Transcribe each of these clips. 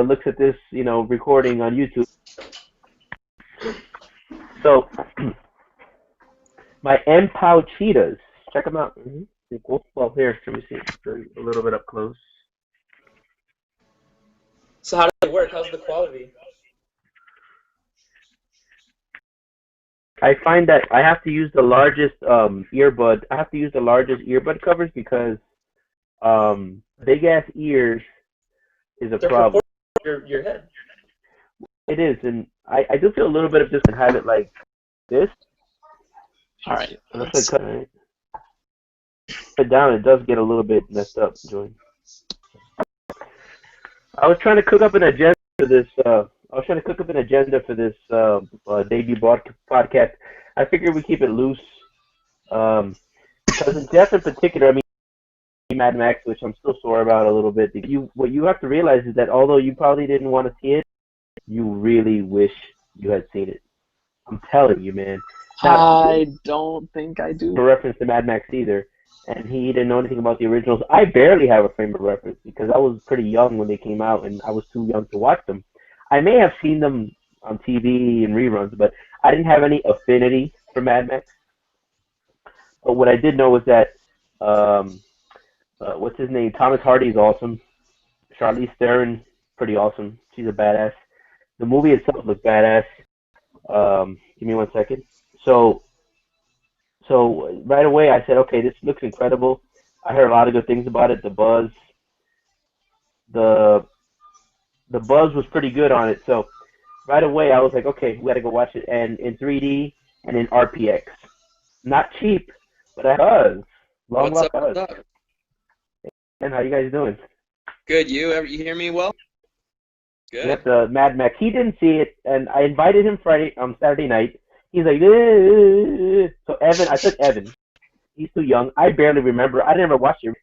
looks at this, recording on YouTube. So my Empow cheetahs. Check them out. Cool. Well, here, let me see. A little bit up close. So how does it work? How's the quality? I find that I have to use the largest earbud. I have to use the largest earbud covers because big ass ears is a They're problem. proportional to your head. It is, and I do feel a little bit of just have it like this. All right. Let's cut it. Put it down. It does get a little bit messed up, Joy. I was trying to cook up an agenda for this. Debut podcast. I figured we keep it loose. Because in Jeff in particular, I mean, Mad Max, which I'm still sore about a little bit. What you have to realize is that although you probably didn't want to see it, you really wish you had seen it. I'm telling you, man. Now, I don't think I do. For reference to Mad Max either, and he didn't know anything about the originals. I barely have a frame of reference because I was pretty young when they came out, and I was too young to watch them. I may have seen them on TV and reruns, but I didn't have any affinity for Mad Max. But what I did know was that, what's his name? Thomas Hardy's awesome. Charlize Theron, pretty awesome. She's a badass. The movie itself looked badass. Give me 1 second. So right away I said, okay, this looks incredible. I heard a lot of good things about it. The buzz was pretty good on it. So right away I was like, okay, we got to go watch it, and in 3D and in RPX. Not cheap, but I was. What's up? And how you guys doing? Good. You hear me well? Good. Yep, the Mad Max. He didn't see it, and I invited him Saturday night. He's like, "Ugh." So I took Evan. He's too young. I barely remember. I never watched it.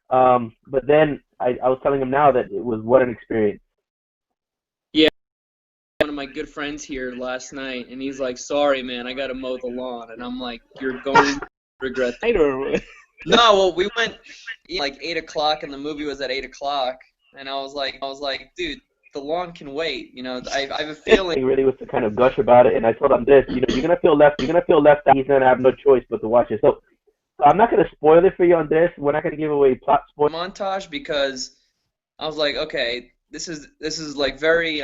But then I was telling him now that it was what an experience. Yeah. One of my good friends here last night, and he's like, "Sorry, man, I got to mow the lawn," and I'm like, "You're going to regret that." No, well, we went like 8 o'clock, and the movie was at 8 o'clock, and I was like, dude, the lawn can wait. I have a feeling. He really was to kind of gush about it, and I told him this. You're gonna feel left. You're gonna feel left out. He's gonna have no choice but to watch it. So I'm not gonna spoil it for you on this. We're not gonna give away plot spoil montage because I was like, okay, this is like very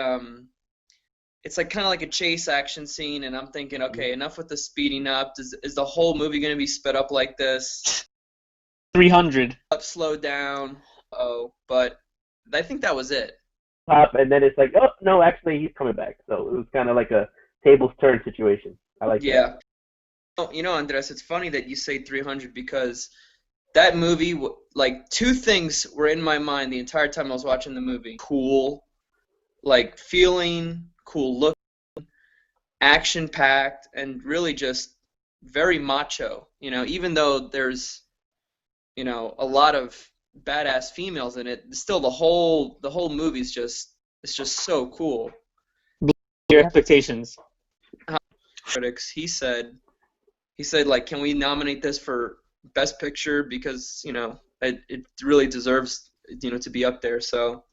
it's like kind of like a chase action scene, and I'm thinking, okay, enough with the speeding up. Is the whole movie gonna be sped up like this? 300. Up, slow down. Oh, but I think that was it. and then it's like, oh no, actually he's coming back. So it was kind of like a tables turn situation. I like that. Oh, Andres, it's funny that you say 300 because that movie, like, two things were in my mind the entire time I was watching the movie. Cool, like feeling, cool look, action-packed, and really just very macho. Even though there's, a lot of badass females in it, still the whole movie's it's just so cool. Your expectations. Critics, he said like, can we nominate this for Best Picture because it really deserves to be up there. So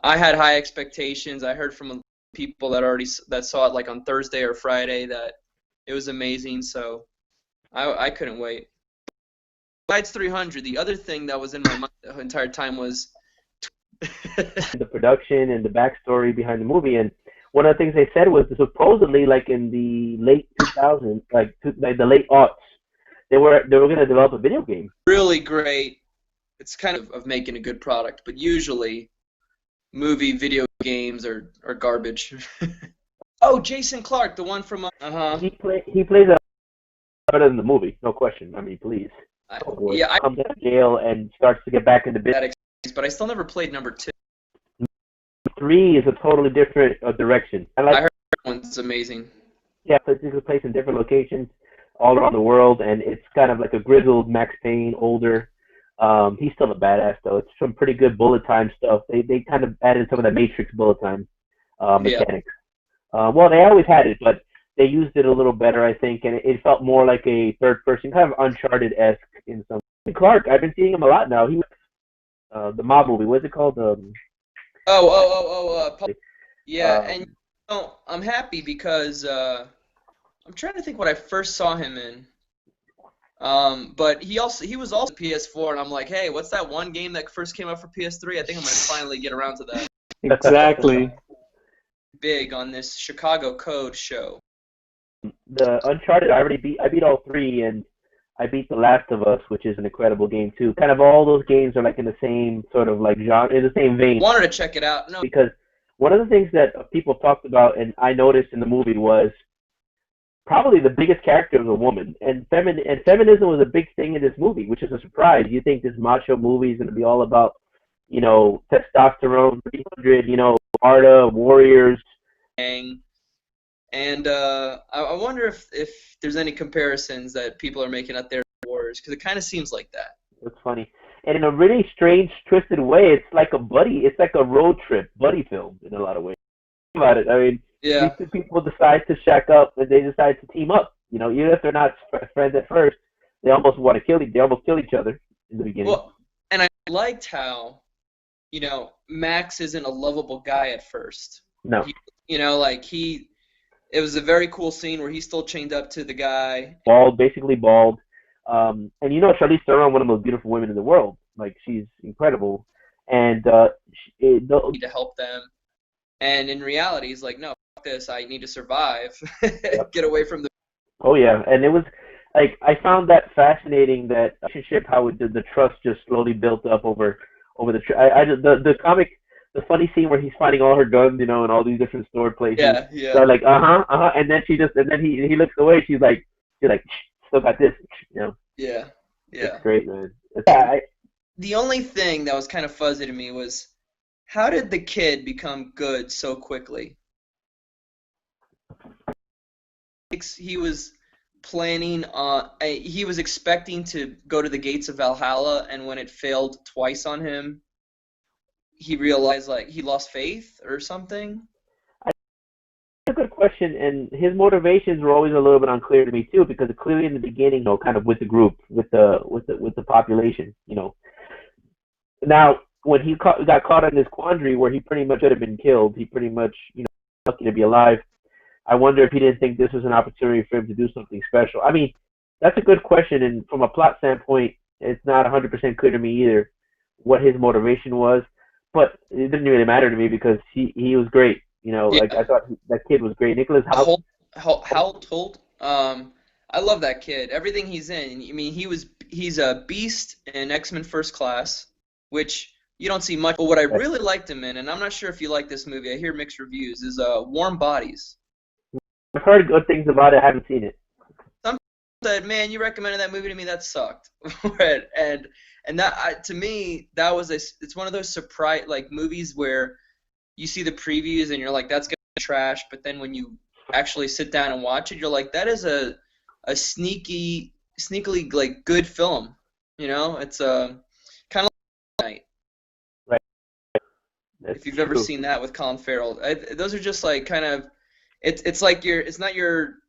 I had high expectations. I heard from people that saw it like on Thursday or Friday that it was amazing. So I couldn't wait. Besides 300, the other thing that was in my mind the entire time was the production and the backstory behind the movie. And one of the things they said was supposedly, like in the late 2000s, like the late aughts, they were going to develop a video game. Really great. It's kind of making a good product, but usually video games are garbage. Oh, Jason Clarke, the one from He plays a better than the movie, no question. I mean, please. I comes out of jail and starts to get back into business. But I still never played number 2. 3 is a totally different direction. I heard that one's amazing. Yeah, it takes place in different locations all around the world, and it's kind of like a grizzled Max Payne, older. He's still a badass though. It's some pretty good bullet time stuff. They kind of added some of that Matrix bullet time mechanics. Well, they always had it, but they used it a little better, I think, and it felt more like a third person, kind of Uncharted-esque in some. Clark, I've been seeing him a lot now. He the mob movie, what's it called? Yeah, and Um, I'm happy because I'm trying to think what I first saw him in. But he was also PS4, and I'm like, hey, what's that one game that first came out for PS3? I think I'm gonna finally get around to that. Exactly. Big on this Chicago Code show. the Uncharted, I beat all three, and I beat The Last of Us, which is an incredible game too. Kind of all those games are like in the same sort of like genre, in the same vein. Wanted to check it out. No, Because one of the things that people talked about, and I noticed in the movie, was probably the biggest character was a woman, and feminism was a big thing in this movie, which is a surprise. You think this macho movie is going to be all about, testosterone, 300, Arda, warriors. and I wonder if there's any comparisons that people are making out there to Warriors, because it kind of seems like that. It's funny. And in a really strange, twisted way, it's like a road trip buddy film in a lot of ways. Think about it. I mean, these Yeah. two people decide to shack up and they decide to team up. Even if they're not friends at first, they almost kill each other in the beginning. Well, and I liked how, Max isn't a lovable guy at first. No. It was a very cool scene where he's still chained up to the guy. Bald, basically bald. And Charlize Theron, one of the most beautiful women in the world. Like, she's incredible. And Need to help them. And in reality, he's like, no, fuck this. I need to survive. Get away from the. Oh yeah, and it was like I found that fascinating, that relationship, how the trust just slowly built up over the comic, the funny scene where he's finding all her guns, in all these different stored places. Yeah. They're like, and then he looks away. She's like, still got this, Yeah. It's great, man. The only thing that was kind of fuzzy to me was, how did the kid become good so quickly? He was he was expecting to go to the gates of Valhalla, and when it failed twice on him, he realized like he lost faith or something. That's a good question, and his motivations were always a little bit unclear to me too, because clearly in the beginning, kind of with the group, with the population, Now, when he got caught in this quandary where he pretty much should have been killed, he pretty much, lucky to be alive. I wonder if he didn't think this was an opportunity for him to do something special. I mean, that's a good question, and from a plot standpoint, it's not 100% clear to me either what his motivation was. But it didn't really matter to me because he was great. Like I thought that kid was great. Nicholas Hoult. Hoult. I love that kid. Everything he's in. I mean, he's a beast in X-Men First Class, which you don't see much. But what I really liked him in, and I'm not sure if you like this movie, I hear mixed reviews, is Warm Bodies. I've heard good things about it. I haven't seen it. Some people said, "Man, you recommended that movie to me. That sucked." And that to me, it's one of those surprise movies where you see the previews and you're like, "That's gonna be trash," but then when you actually sit down and watch it, you're like, "That is a sneakily like good film." It's kind of like Night. Right. If you've ever seen that with Colin Farrell, those are just like kind of. It's like it's not your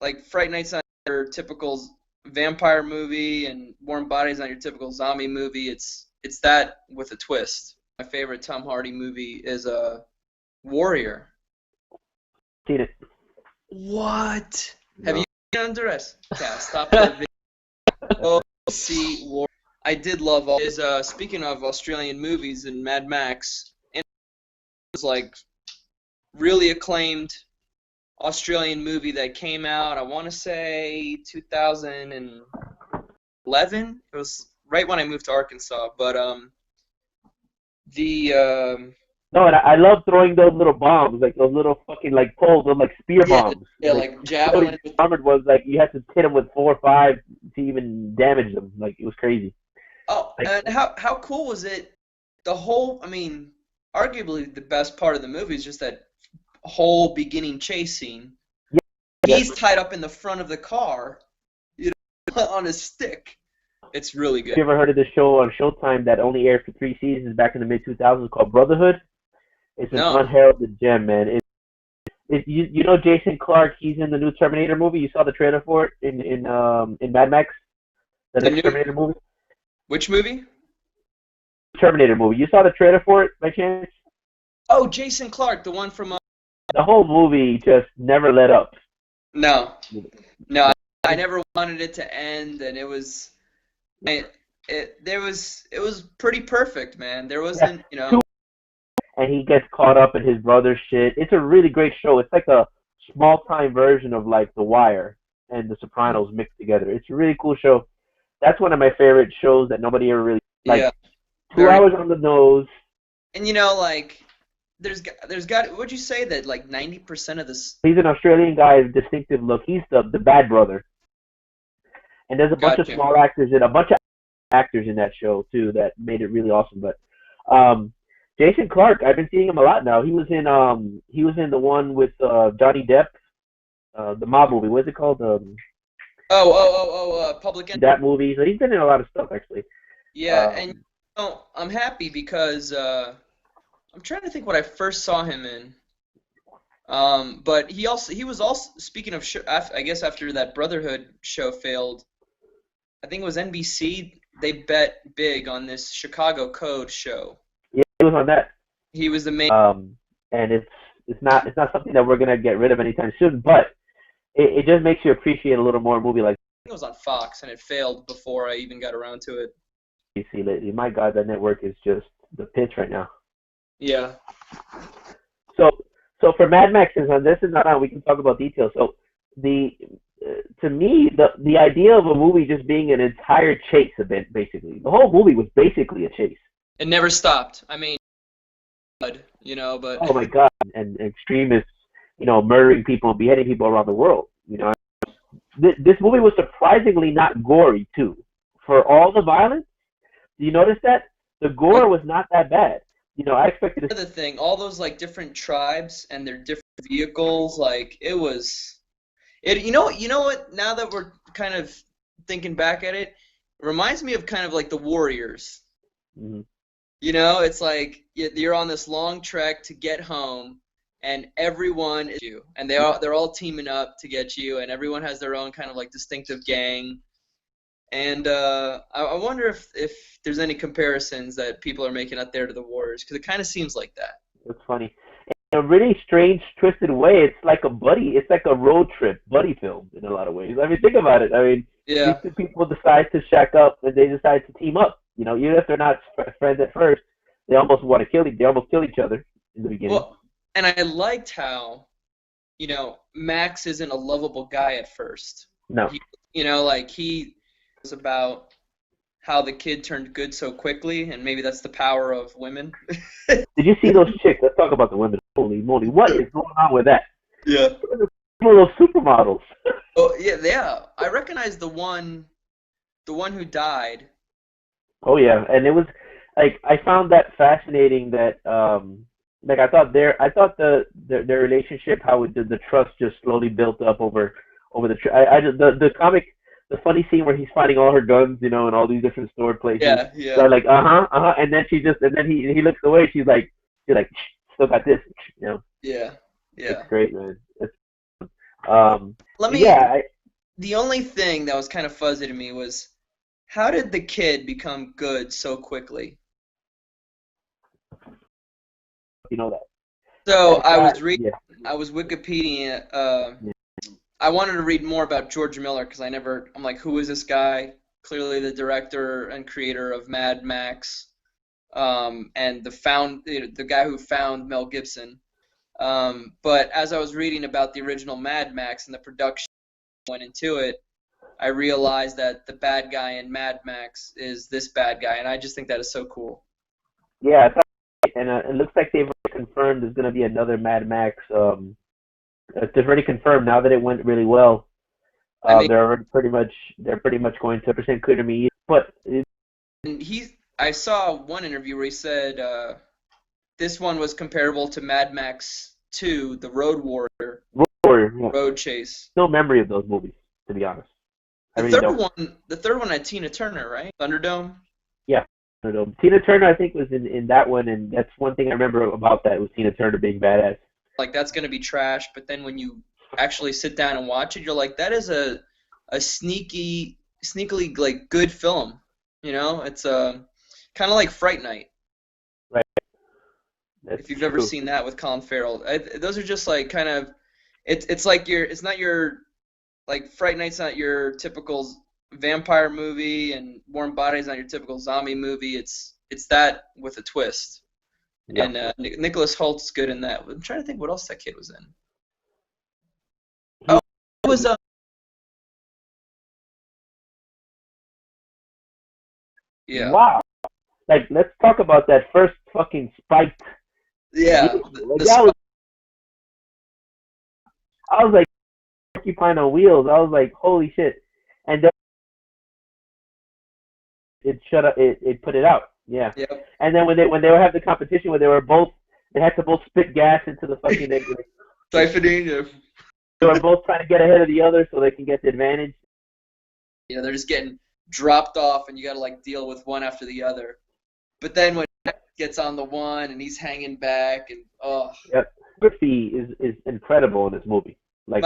like Fright Night's not your typical vampire movie, and Warm Bodies not your typical zombie movie. It's that with a twist. My favorite Tom Hardy movie is Warrior. Seen it. What? No. Have you been under us? Yeah, stop that video. Oh, see Warrior. I did love all. Speaking of Australian movies and Mad Max, and it was like really acclaimed Australian movie that came out, I want to say 2011. It was right when I moved to Arkansas. But No, and I love throwing those little bombs, like those little fucking like poles, those like spear bombs. Yeah, like javelin. Armored was like you had to hit them with 4 or 5 to even damage them. Like it was crazy. Oh, and how cool was it? I mean, arguably the best part of the movie is just that whole beginning chase scene. Yeah. He's tied up in the front of the car, on a stick. It's really good. You ever heard of this show on Showtime that only aired for 3 seasons back in the mid-2000s called Brotherhood? It's an unheralded gem, man. You know Jason Clarke? He's in the new Terminator movie. You saw the trailer for it in Mad Max, the next Terminator movie. Which movie? Terminator movie. You saw the trailer for it by chance? Oh, Jason Clarke, the one from. The whole movie just never let up. No, no, I never wanted it to end, and it was. It was pretty perfect, man. There Yeah, wasn't, two, and he gets caught up in his brother's shit. It's a really great show. It's like a small time version of like The Wire and The Sopranos mixed together. It's a really cool show. That's one of my favorite shows that nobody ever really like. yeah, 2 very. hours on the nose. And like, there's got. Would you say that like 90% of this? He's an Australian guy with distinctive look. He's the bad brother. And there's a bunch of Gotcha. small actors in a bunch of actors in that show too that made it really awesome. But Jason Clarke, I've been seeing him a lot now. He was in the one with Johnny Depp, the mob movie. What's it called? Public Enemy. That movie. So he's been in a lot of stuff actually. Yeah, and Um, I'm happy because I'm trying to think what I first saw him in. But he was also, speaking of I guess after that Brotherhood show failed, I think it was NBC. They bet big on this Chicago Code show. yeah, he was on that. He was the main. And it's not something that we're gonna get rid of anytime soon. But it just makes you appreciate a little more a movie like It was on Fox, and it failed before I even got around to it. DC lately. My God, that network is just the pitch right now. Yeah. So, so for Mad Max, since this is not on, we can talk about details. So, the to me, the idea of a movie just being an entire chase event, basically, the whole movie was basically a chase. It never stopped. I mean, but Oh my God, and extremists, murdering people, beheading people around the world. This movie was surprisingly not gory too. For all the violence, do you notice that the gore was not that bad? I expected to another thing, all those like different tribes and their different vehicles, like it was it. You know what? Now that we're kind of thinking back at it, it reminds me of kind of like the Warriors. Mhm. It's like you're on this long trek to get home, and everyone is you, and they're all teaming up to get you, and everyone has their own kind of like distinctive gang. And I wonder if there's any comparisons that people are making out there to the Warriors, because it kind of seems like that. It's funny. In a really strange, twisted way, it's like a road trip buddy film in a lot of ways. I mean, think about it. I mean, these Yeah. two people decide to shack up and they decide to team up. Even if they're not friends at first, they almost want to they almost kill each other in the beginning. Well, and I liked how, Max isn't a lovable guy at first. No. Like he was about how the kid turned good so quickly, and maybe that's the power of women. Did you see those chicks? Let's talk about the women. Holy moly, what is going on with that? Yeah. Those supermodels. Oh yeah, yeah. I recognize the one who died. Oh yeah, and it was like I found that fascinating that like I thought their relationship, how the trust just slowly built up over the comic, the funny scene where he's finding all her guns, in all these different stored places. Yeah, So yeah, I'm like and then he looks away. She's like still got this, yeah, It's yeah. great, man. Um, Let me. yeah, The only thing that was kind of fuzzy to me was how did the kid become good so quickly? you know that. So That guy, yeah, I was Wikipedia. yeah. I wanted to read more about George Miller because I'm like, who is this guy? Clearly the director and creator of Mad Max, and the guy who found Mel Gibson. But as I was reading about the original Mad Max and the production went into it, I realized that the bad guy in Mad Max is this bad guy, and I just think that is so cool. Yeah, and it looks like they've already confirmed there's going to be another Mad Max. It's already confirmed now that it went really well. I mean, They're pretty much going to percent clear to me. But and I saw one interview where he said this one was comparable to Mad Max 2, The Road Warrior, yeah, Road Chase. no memory of those movies, to be honest. I The really third don't. one had Tina Turner, right? Thunderdome. Yeah, I don't know. Tina Turner, I think, was in that one, and that's one thing I remember about that was Tina Turner being badass. Like that's gonna be trash, but then when you actually sit down and watch it, you're like, that is a sneakily like good film. It's kind of like Fright Night. Right. That's If you've ever true. seen that with Colin Farrell, those are just like kind of, it's like it's not your, like Fright Night's not your typical vampire movie, and Warm Bodies not your typical zombie movie. It's that with a twist. Yeah. And Nicholas Holt's good in that. I'm trying to think what else that kid was in. Oh, it was yeah, Wow. Like, let's talk about that first fucking spiked yeah. vehicle. Like, I was like, porcupine on wheels. I was like, holy shit. And then it shut up. It put it out. Yeah. Yep. And then when they would have the competition where they had to both spit gas into the fucking Siphoning. they were both trying to get ahead of the other so they can get the advantage. They're just getting dropped off, and you got to like deal with one after the other. But then when gets on the one and he's hanging back, and oh. Yep. Griffey is incredible in this movie. Like,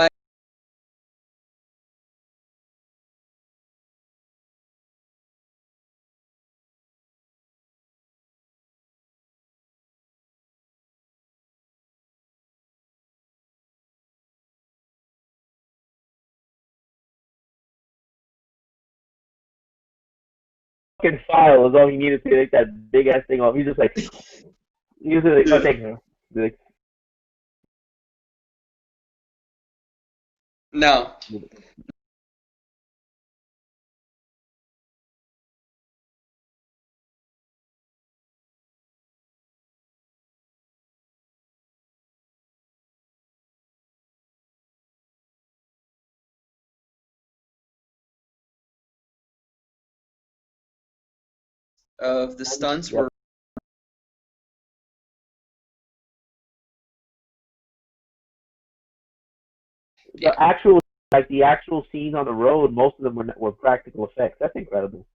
fucking file is all he needed to take that big ass thing off. He's just like, oh, thank you. Like, No. Of the stunts yep. were. The actual scenes on the road, most of them were practical effects. That's incredible.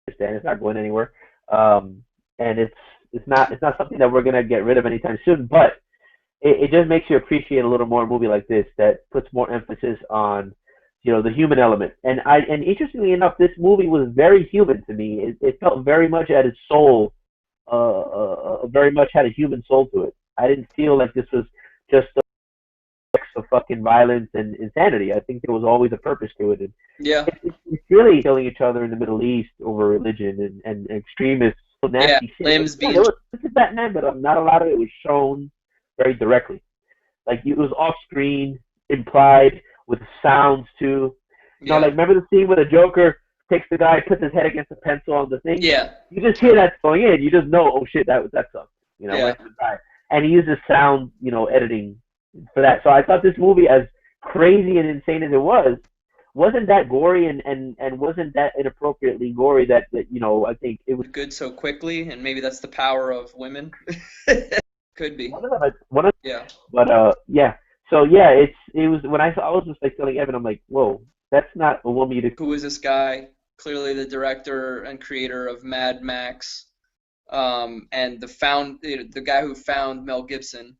And it's not going anywhere. And it's not something that we're gonna get rid of anytime soon. But it just makes you appreciate a little more a movie like this that puts more emphasis on, the human element. And interestingly enough, this movie was very human to me. It felt very much at its soul, very much had a human soul to it. I didn't feel like this was just a mix of fucking violence and insanity. I think there was always a purpose to it. And Yeah. it's really killing each other in the Middle East over religion and extremists, nasty shit. Limbs being. There was Batman, but not a lot of it was shown very directly. Like, it was off screen, implied, with sounds too. Like, remember the scene where the Joker takes the guy, puts his head against the pencil on the thing? Yeah. You just hear that going in. You just know, oh shit, that sucks. Yeah. And he uses sound, editing for that. So I thought this movie, as crazy and insane as it wasn't that gory and wasn't that inappropriately gory that I think it was good so quickly, and maybe that's the power of women. Could be. One of Yeah. But yeah. So yeah, it was when I was just like telling Evan, I'm like, whoa, that's not a woman you'd. Who is this guy? Clearly the director and creator of Mad Max, and the guy who found Mel Gibson.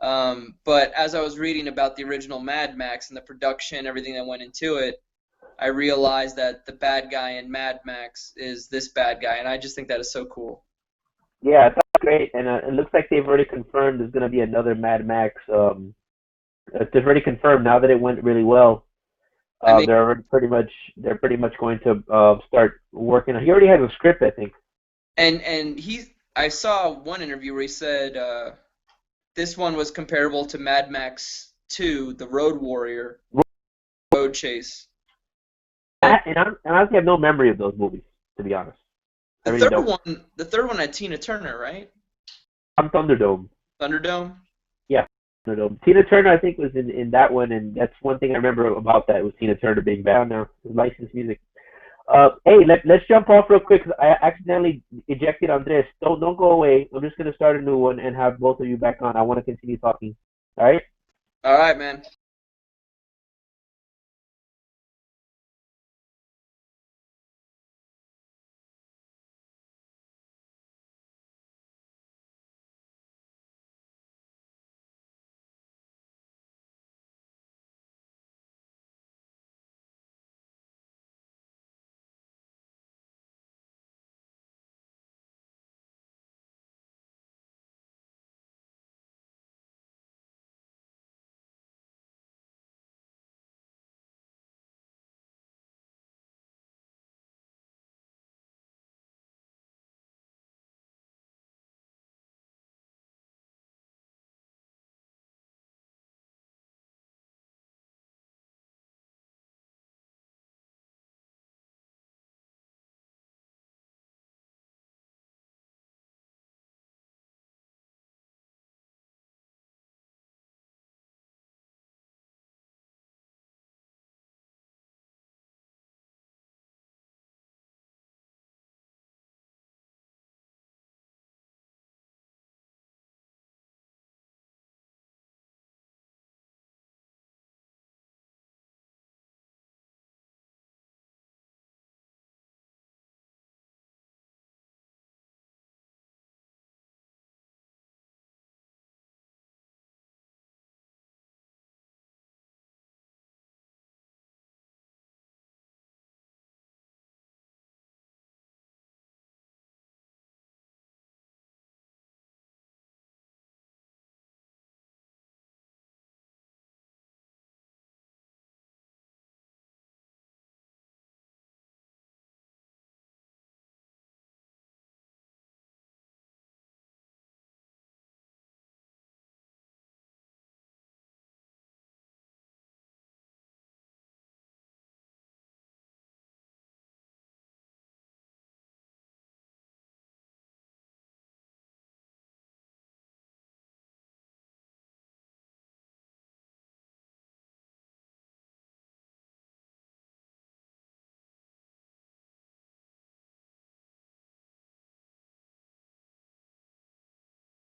But as I was reading about the original Mad Max and the production, everything that went into it, I realized that the bad guy in Mad Max is this bad guy, and I just think that is so cool. Yeah, that's great, and it looks like they've already confirmed there's going to be another Mad Max. They've already confirmed now that it went really well. They're pretty much going to start working. He already has a script, I think. And I saw one interview where he said this one was comparable to Mad Max 2, The Road Warrior, Road Chase. And I honestly have no memory of those movies, to be honest. The third one had Tina Turner, right? Thunderdome. Thunderdome? Yeah, Thunderdome. Tina Turner, I think, was in that one, and that's one thing I remember about that was Tina Turner being bad now. Licensed music. Hey, let's jump off real quick, because I accidentally ejected Andres. Don't go away. I'm just going to start a new one and have both of you back on. I want to continue talking. All right? All right, man.